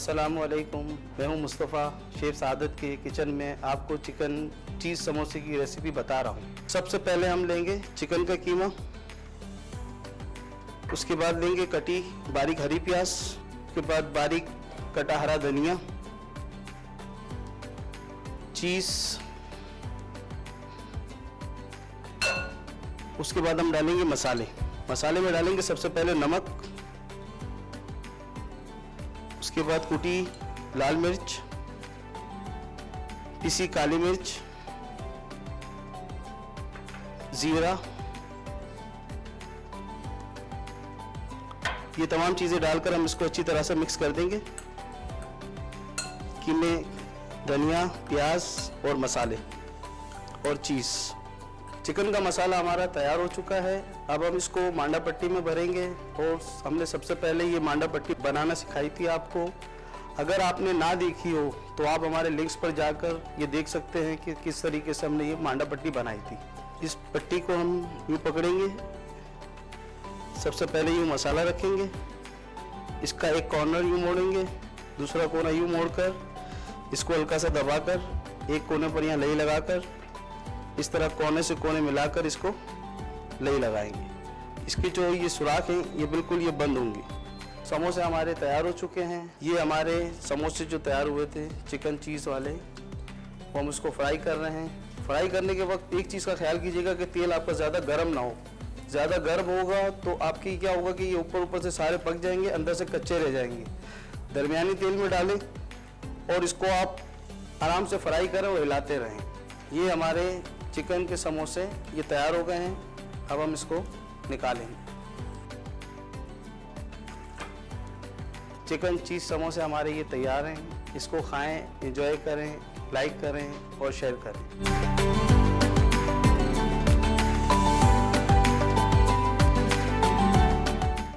अस्सलामुअलैकुम, मैं हूं मुस्तफ़ा शेफ सादत के किचन में आपको चिकन चीज़ समोसे की रेसिपी बता रहा हूं। सबसे पहले हम लेंगे चिकन का कीमा, उसके बाद लेंगे कटी बारीक हरी प्याज, उसके बाद बारीक कटा हरा धनिया, चीज़, उसके बाद हम डालेंगे मसाले में डालेंगे सबसे पहले नमक, उसके बाद कुटी लाल मिर्च, पिसी काली मिर्च, जीरा, ये तमाम चीज़ें डालकर हम इसको अच्छी तरह से मिक्स कर देंगे। कीमे, धनिया, प्याज और मसाले और चीज़। चिकन का मसाला हमारा तैयार हो चुका है। अब हम इसको मांडा पट्टी में भरेंगे और हमने सबसे पहले ये मांडा पट्टी बनाना सिखाई थी आपको। अगर आपने ना देखी हो तो आप हमारे लिंक्स पर जाकर ये देख सकते हैं कि किस तरीके से हमने ये मांडा पट्टी बनाई थी। इस पट्टी को हम यूँ पकड़ेंगे, सबसे पहले यूँ मसाला रखेंगे, इसका एक कॉर्नर यूँ मोड़ेंगे, दूसरा कोना यूँ मोड़कर इसको हल्का सा दबाकर एक कोने पर यहाँ लई लगाकर इस तरह कोने से कोने मिलाकर इसको लई लगाएंगे। इसकी जो ये सुराख हैं ये बिल्कुल ये बंद होंगी। समोसे हमारे तैयार हो चुके हैं। ये हमारे समोसे जो तैयार हुए थे चिकन चीज़ वाले, वो हम इसको फ्राई कर रहे हैं। फ्राई करने के वक्त एक चीज़ का ख्याल कीजिएगा कि तेल आपका ज़्यादा गर्म ना हो। ज़्यादा गर्म होगा तो आपकी क्या होगा कि ये ऊपर से सारे पक जाएंगे, अंदर से कच्चे रह जाएंगे। दरमियानी तेल में डालें और इसको आप आराम से फ्राई करें और हिलाते रहें। ये हमारे चिकन के समोसे ये तैयार हो गए हैं। अब हम इसको निकालेंगे। चिकन चीज़ समोसे हमारे ये तैयार हैं। इसको खाएं, एंजॉय करें, लाइक करें और शेयर करें।